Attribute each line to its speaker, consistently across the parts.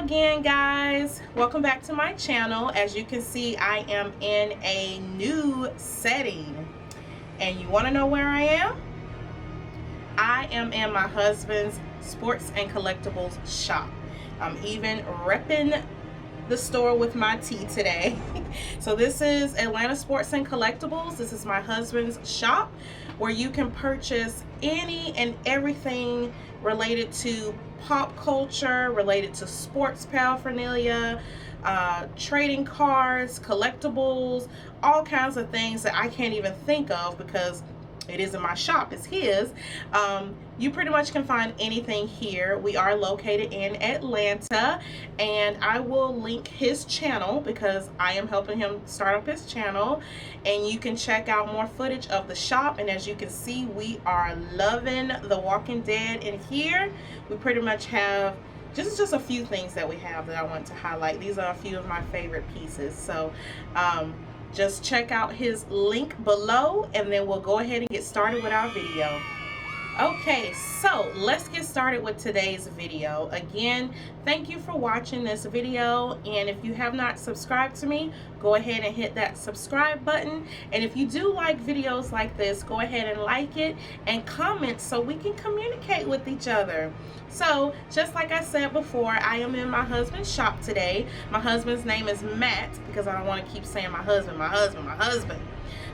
Speaker 1: again, guys. Welcome back to my channel. As you can see, I am in a new setting. And you want to know where I am? I am in my husband's sports and collectibles shop. I'm even repping the store with my tea today. So this is Atlanta Sports and Collectables. This is my husband's shop where you can purchase any and everything related to pop culture, related to sports paraphernalia, trading cards, collectibles, all kinds of things that I can't even think of because it isn't my shop, it's his. You pretty much can find anything here. We are located in Atlanta, and I will link his channel because I am helping him start up his channel, and you can check out more footage of the shop. And as you can see, we are loving The Walking Dead in here. We pretty much have just a few things that we have that I want to highlight. These are a few of my favorite pieces. So just check out his link below, and then we'll go ahead and get started with our video. Okay, so let's get started with today's video. Again, thank you for watching this video, and if you have not subscribed to me, go ahead and hit that subscribe button. And if you do like videos like this, go ahead and like it and comment so we can communicate with each other. So just like I said before, I am in my husband's shop today. My husband's name is Matt because I don't want to keep saying my husband.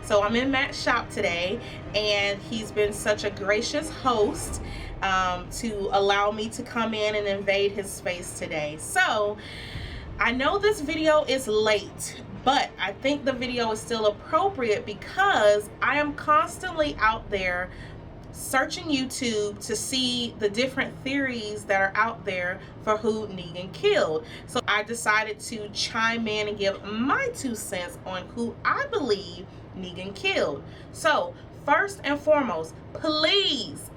Speaker 1: So I'm in Matt's shop today, and he's been such a gracious host to allow me to come in and invade his space today. So I know this video is late, but I think the video is still appropriate because I am constantly out there searching YouTube to see the different theories that are out there for who Negan killed. So I decided to chime in and give my 2 cents on who I believe Negan killed. So first and foremost, please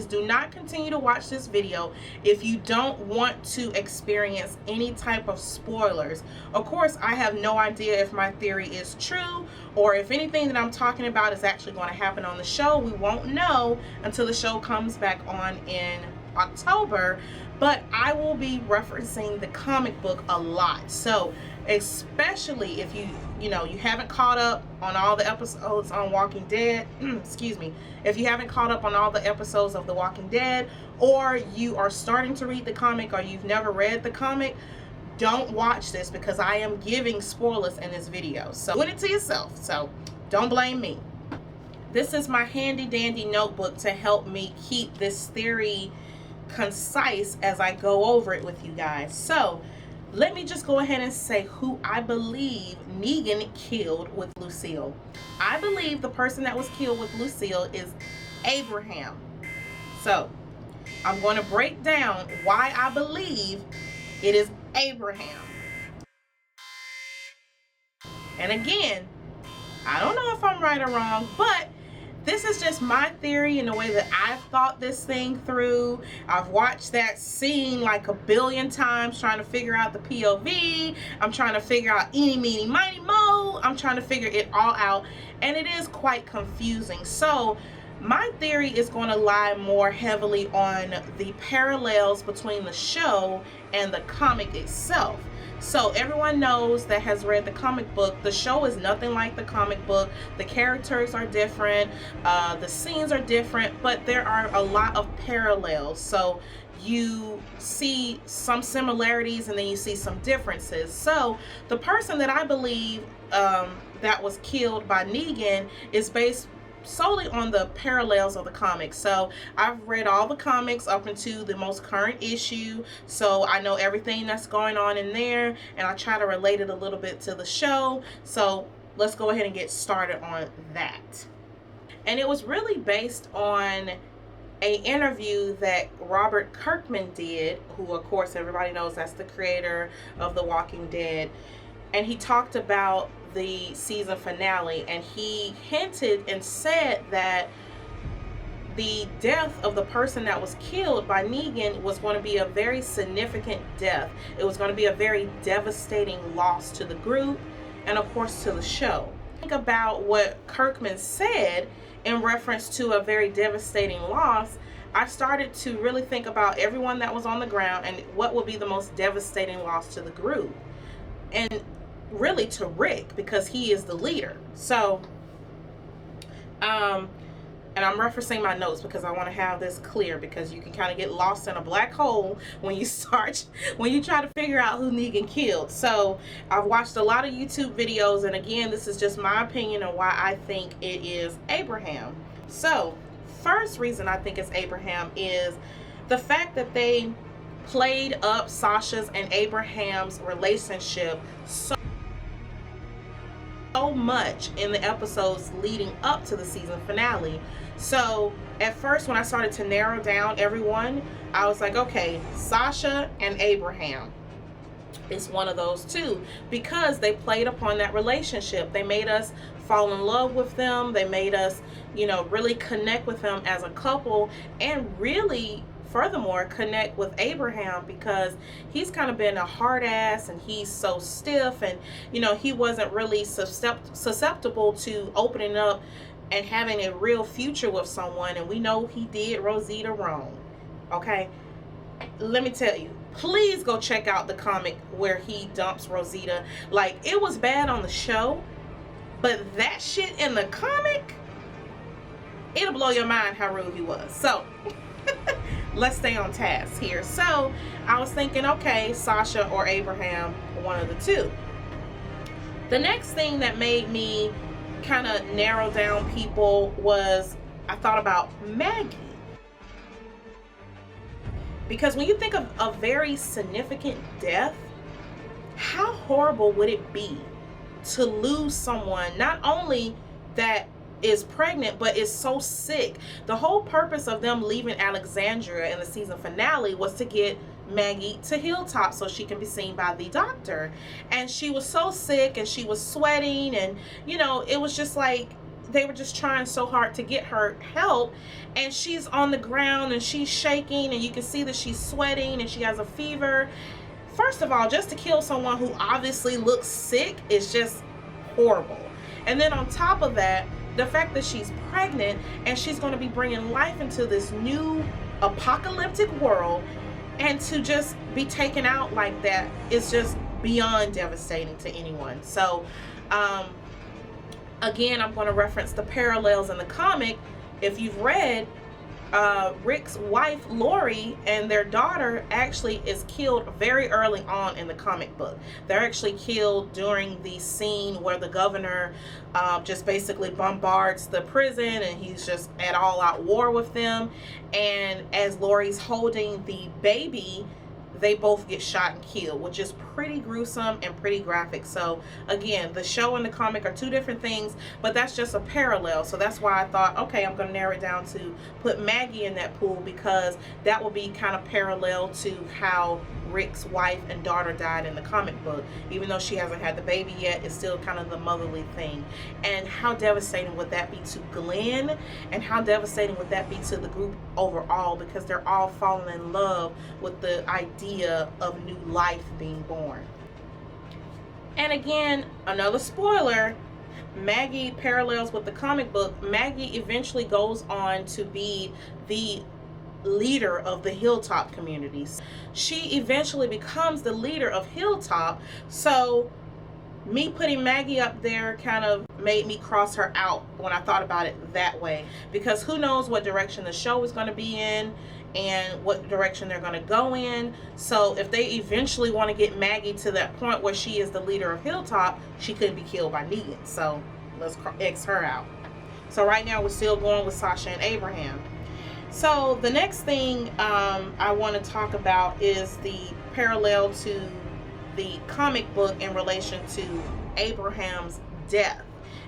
Speaker 1: do not continue to watch this video if you don't want to experience any type of spoilers. Of course, I have no idea if my theory is true or if anything that I'm talking about is actually going to happen on the show. We won't know until the show comes back on in October, but I will be referencing the comic book a lot. So especially if you haven't caught up on all the episodes on Walking Dead, excuse me, if you haven't caught up on all the episodes of The Walking Dead, or you are starting to read the comic or you've never read the comic, don't watch this because I am giving spoilers in this video. So do it to yourself, so don't blame me. This is my handy dandy notebook to help me keep this theory concise as I go over it with you guys. So let me just go ahead and say who I believe Negan killed with Lucille. I believe the person that was killed with Lucille is Abraham. So I'm going to break down why I believe it is Abraham. And again, I don't know if I'm right or wrong, but this is just my theory and the way that I've thought this thing through. I've watched that scene like a billion times trying to figure out the POV. I'm trying to figure out eeny, meeny, miny, mo. I'm trying to figure it all out, and it is quite confusing. So my theory is going to lie more heavily on the parallels between the show and the comic itself. So everyone knows that has read the comic book, the show is nothing like the comic book. The characters are different, the scenes are different, but there are a lot of parallels. So you see some similarities and then you see some differences. So the person that I believe that was killed by Negan is based solely on the parallels of the comics. So I've read all the comics up into the most current issue, so I know everything that's going on in there, and I try to relate it a little bit to the show. So let's go ahead and get started on that. And it was really based on an interview that Robert Kirkman did, who of course everybody knows that's the creator of The Walking Dead, and he talked about the season finale, and he hinted and said that the death of the person that was killed by Negan was going to be a very significant death. It was going to be a very devastating loss to the group and of course to the show. Think about what Kirkman said in reference to a very devastating loss. I started to really think about everyone that was on the ground and what would be the most devastating loss to the group. And really to Rick, because he is the leader. So, and I'm referencing my notes because I want to have this clear, because you can kind of get lost in a black hole when you try to figure out who Negan killed. So I've watched a lot of YouTube videos, and again, this is just my opinion on why I think it is Abraham. So first reason I think it's Abraham is the fact that they played up Sasha's and Abraham's relationship so much in the episodes leading up to the season finale. So at first, when I started to narrow down everyone, I was like, okay, Sasha and Abraham. It's one of those two, because they played upon that relationship. They made us fall in love with them. They made us, you know, really connect with them as a couple, and really, furthermore, connect with Abraham, because he's kind of been a hard ass and he's so stiff, and, you know, he wasn't really susceptible to opening up and having a real future with someone. And we know he did Rosita wrong. Okay, let me tell you, please go check out the comic where he dumps Rosita. Like, it was bad on the show, but that shit in the comic, it'll blow your mind how rude he was. So let's stay on task here. So I was thinking, okay, Sasha or Abraham, one of the two. The next thing that made me kind of narrow down people was I thought about Maggie. Because when you think of a very significant death, how horrible would it be to lose someone not only that is pregnant, but is so sick? The whole purpose of them leaving Alexandria in the season finale was to get Maggie to Hilltop so she can be seen by the doctor. And she was so sick and she was sweating, and, you know, it was just like they were just trying so hard to get her help, and she's on the ground and she's shaking, and you can see that she's sweating and she has a fever. First of all, just to kill someone who obviously looks sick is just horrible. And then on top of that, the fact that she's pregnant and she's going to be bringing life into this new apocalyptic world, and to just be taken out like that is just beyond devastating to anyone. So again, I'm going to reference the parallels in the comic. If you've read, Rick's wife Lori and their daughter actually is killed very early on in the comic book. They're actually killed during the scene where the governor just basically bombards the prison, and he's just at all out war with them. And as Lori's holding the baby, they both get shot and killed, which is pretty gruesome and pretty graphic. So again, the show and the comic are two different things, but that's just a parallel. So that's why I thought, okay, I'm going to narrow it down to put Maggie in that pool, because that will be kind of parallel to how Rick's wife and daughter died in the comic book. Even though she hasn't had the baby yet, it's still kind of the motherly thing. And how devastating would that be to Glenn, and how devastating would that be to the group overall, because they're all falling in love with the idea of new life being born. And again, another spoiler, Maggie parallels with the comic book. Maggie eventually goes on to be the leader of the Hilltop communities. She eventually becomes the leader of Hilltop. So me putting Maggie up there kind of made me cross her out when I thought about it that way, because who knows what direction the show is going to be in and what direction they're going to go in. So if they eventually want to get Maggie to that point where she is the leader of Hilltop, she could be killed by Negan. So let's X her out. So right now we're still going with Sasha and Abraham. So the next thing I want to talk about is the parallel to the comic book in relation to Abraham's death.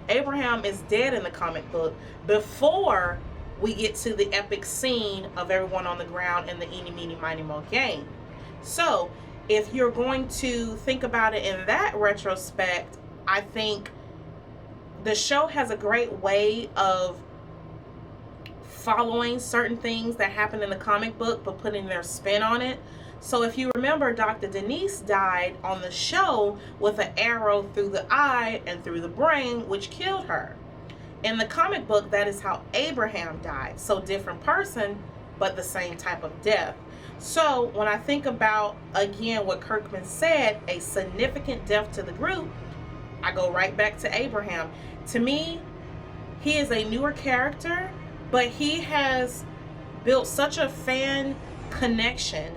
Speaker 1: Abraham is dead in the comic book before we get to the epic scene of everyone on the ground in the Eeny, Meeny, Miny, Mo game. So if you're going to think about it in that retrospect, I think the show has a great way of following certain things that happened in the comic book but putting their spin on it. So if you remember, Dr. Denise died on the show with an arrow through the eye and through the brain, which killed her. In the comic book, that is how Abraham died. So different person, but the same type of death. So when I think about, again, what Kirkman said, a significant death to the group, I go right back to Abraham. To me, he is a newer character, but he has built such a fan connection,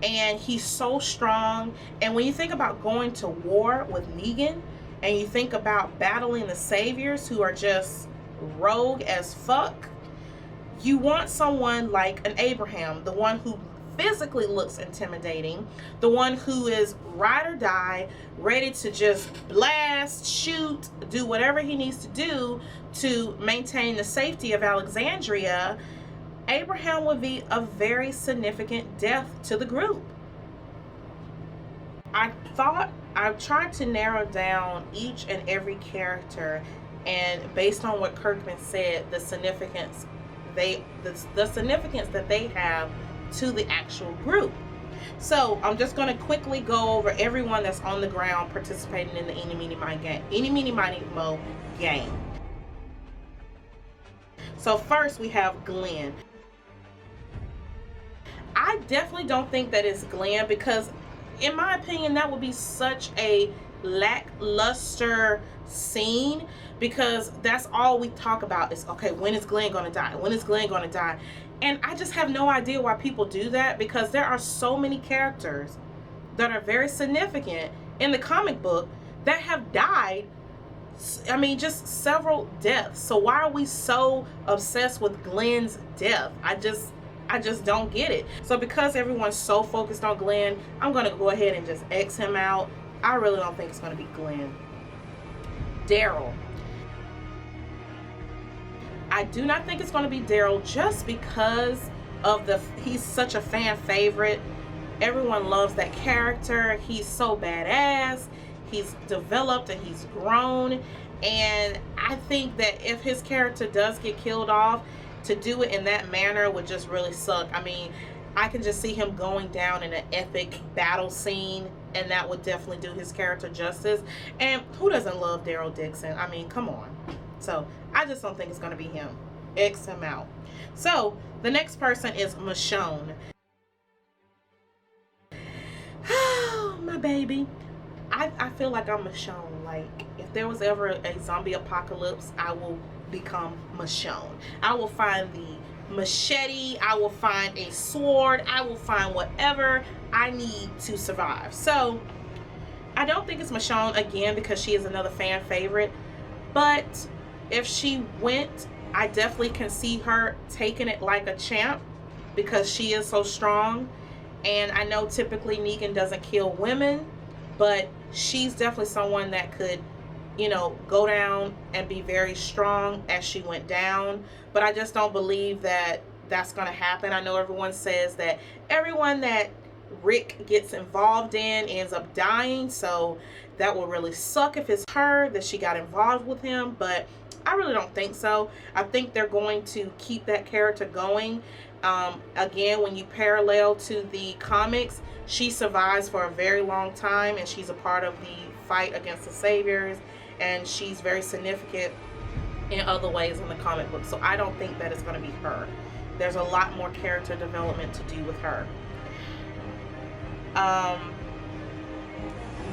Speaker 1: and he's so strong. And when you think about going to war with Negan, and you think about battling the saviors who are just rogue as fuck, you want someone like an Abraham, the one who physically looks intimidating, the one who is ride or die, ready to just blast, shoot, do whatever he needs to do to maintain the safety of Alexandria. Abraham would be a very significant death to the group. I tried to narrow down each and every character, and based on what Kirkman said, the significance that they have to the actual group. So I'm just going to quickly go over everyone that's on the ground participating in the Eeny, Meeny, Miny, Mo game. So first we have Glenn. I definitely don't think that it's Glenn, because in my opinion that would be such a lackluster scene, because that's all we talk about is, okay, when is Glenn going to die? When is Glenn going to die? And I just have no idea why people do that, because there are so many characters that are very significant in the comic book that have died. I mean, just several deaths. So why are we so obsessed with Glenn's death? I just don't get it. So because everyone's so focused on Glenn, I'm going to go ahead and just X him out. I really don't think it's going to be Glenn. Daryl. I do not think it's going to be Daryl, just because of he's such a fan favorite. Everyone loves that character. He's so badass. He's developed and he's grown. And I think that if his character does get killed off, to do it in that manner would just really suck. I mean, I can just see him going down in an epic battle scene, and that would definitely do his character justice. And who doesn't love Daryl Dixon? I mean, come on. So I just don't think it's going to be him. X him out. So the next person is Michonne. Oh, my baby. I feel like I'm Michonne. Like, if there was ever a zombie apocalypse, I will become Michonne. I will find the machete. I will find a sword. I will find whatever I need to survive. So I don't think it's Michonne, again, because she is another fan favorite. But if she went, I definitely can see her taking it like a champ, because she is so strong. And I know typically Negan doesn't kill women, but she's definitely someone that could, you know, go down and be very strong as she went down. But I just don't believe that that's going to happen. I know everyone says that everyone that Rick gets involved in ends up dying, so that will really suck if it's her that she got involved with him. But I really don't think so. I think they're going to keep that character going. Again, when you parallel to the comics, she survives for a very long time, and she's a part of the fight against the saviors, and she's very significant in other ways in the comic book. So I don't think that it's going to be her. There's a lot more character development to do with her.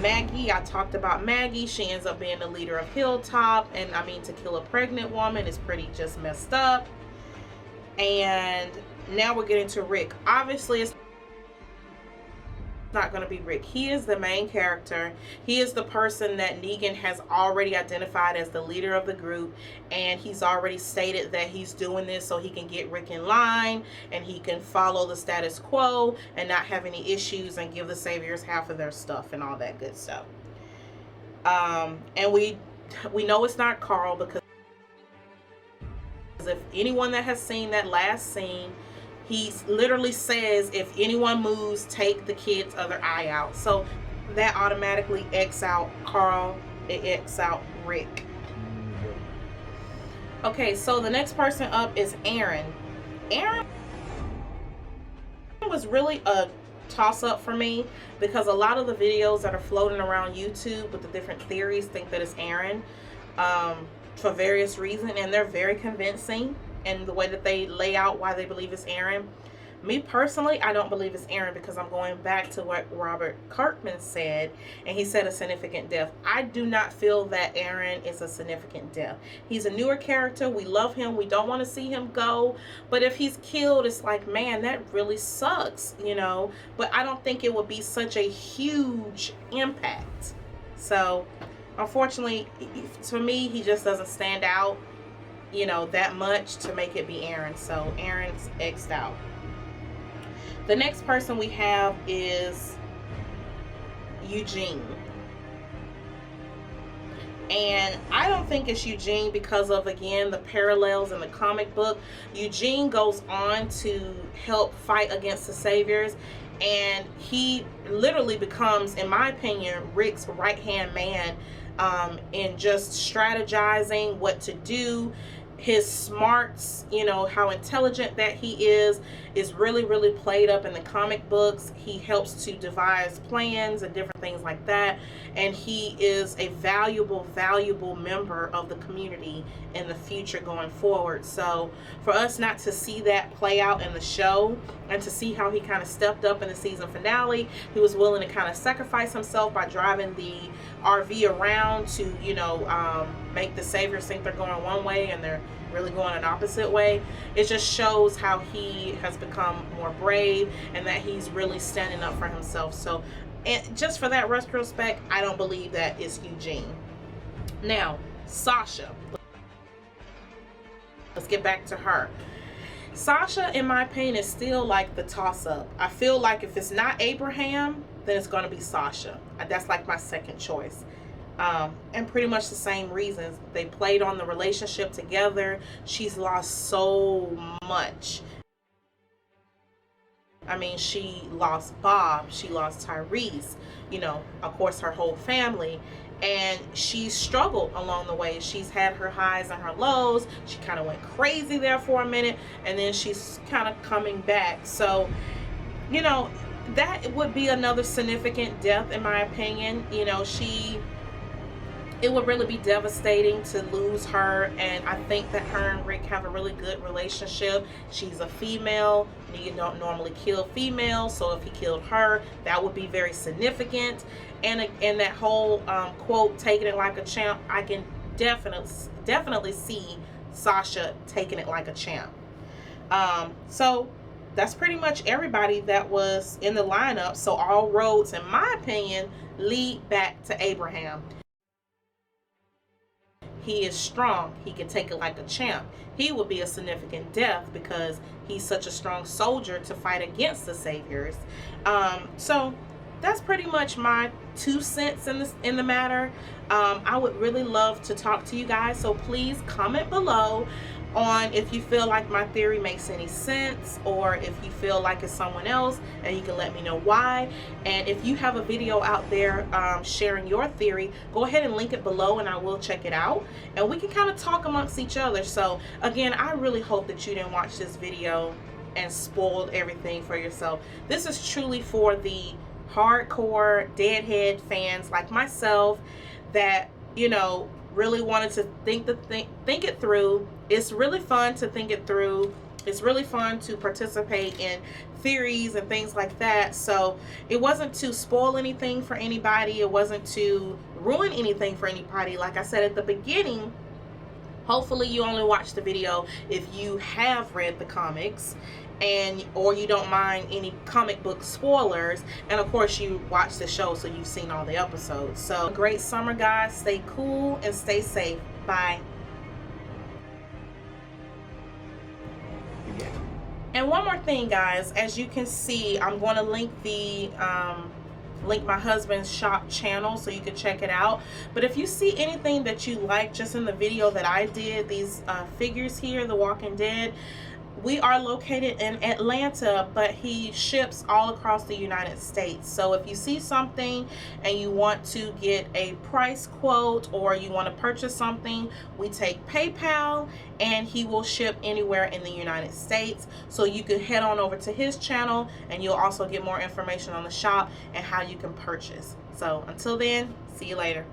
Speaker 1: Maggie, I talked about Maggie. She ends up being the leader of Hilltop, and I mean, to kill a pregnant woman is pretty just messed up. And now we're getting to Rick. Obviously, it's not going to be Rick. He is the main character. He is the person that Negan has already identified as the leader of the group, and he's already stated that he's doing this so he can get Rick in line and he can follow the status quo and not have any issues and give the saviors half of their stuff and all that good stuff. And we know it's not Carl, because if anyone that has seen that last scene, he literally says, if anyone moves, take the kid's other eye out. So that automatically X out Carl, it X out Rick. Okay, so the next person up is Aaron. Aaron was really a toss-up for me, because a lot of the videos that are floating around YouTube with the different theories think that it's Aaron, for various reasons, and they're very convincing in the way that they lay out why they believe it's Aaron. Me personally, I don't believe it's Aaron, because I'm going back to what Robert Kirkman said, and he said a significant death. I do not feel that Aaron is a significant death. He's a newer character. We love him. We don't want to see him go. But if he's killed, it's like, man, that really sucks, you know. But I don't think it would be such a huge impact. So, unfortunately, to me, he just doesn't stand out, you know, that much to make it be Aaron. So, Aaron's X'd out. The next person we have is Eugene. And I don't think it's Eugene because of, again, the parallels in the comic book. Eugene goes on to help fight against the Saviors, and he literally becomes, in my opinion, Rick's right-hand man in just strategizing what to do. His smarts, you know, how intelligent that he is really, really played up in the comic books. He helps to devise plans and different things like that. And he is a valuable member of the community in the future going forward. So for us not to see that play out in the show, and to see how he kind of stepped up in the season finale, he was willing to kind of sacrifice himself by driving the RV around to, you know, make the Saviors think they're going one way and they're really going an opposite way. It just shows how he has become more brave and that he's really standing up for himself. So, and just for that retrospect, I don't believe that is Eugene. Now, Sasha. Let's get back to her. Sasha, in my opinion, is still like the toss-up. I feel like if it's not Abraham, then it's going to be Sasha. That's like my second choice. And pretty much the same reasons. They played on the relationship together. She's lost so much. I mean, she lost Bob. She lost Tyrese. You know, of course, her whole family. And she's struggled along the way. She's had her highs and her lows. She kind of went crazy there for a minute, and then she's kind of coming back. So, you know, that would be another significant death in my opinion. You know, it would really be devastating to lose her, and I think that her and Rick have a really good relationship. She's a female. Negan don't normally kill females, so if he killed her, that would be very significant. And that whole quote, taking it like a champ, I can definitely see Sasha taking it like a champ. So that's pretty much everybody that was in the lineup. So all roads, in my opinion, lead back to Abraham. He is strong. He can take it like a champ. He will be a significant death because he's such a strong soldier to fight against the Saviors. So that's pretty much my 2 cents in the matter. I would really love to talk to you guys, so please comment below on if you feel like my theory makes any sense, or if you feel like it's someone else, and you can let me know why. And if you have a video out there sharing your theory, go ahead and link it below and I will check it out, and we can kind of talk amongst each other. So again, I really hope that you didn't watch this video and spoiled everything for yourself. This is truly for the hardcore Deadhead fans like myself that, you know, really wanted to think it through. It's really fun to think it through. It's really fun to participate in theories and things like that. So it wasn't to spoil anything for anybody. It wasn't to ruin anything for anybody. Like I said at the beginning, hopefully you only watch the video if you have read the comics, or you don't mind any comic book spoilers, and of course you watch the show so you've seen all the episodes. So great summer, guys. Stay cool and stay safe. Bye. And one more thing, guys, as you can see, I'm going to link my husband's shop channel so you can check it out. But if you see anything that you like just in the video that I did, these figures here, The Walking Dead, we are located in Atlanta, but he ships all across the United States. So if you see something and you want to get a price quote, or you want to purchase something, we take PayPal, and he will ship anywhere in the United States. So you can head on over to his channel and you'll also get more information on the shop and how you can purchase. So until then, see you later.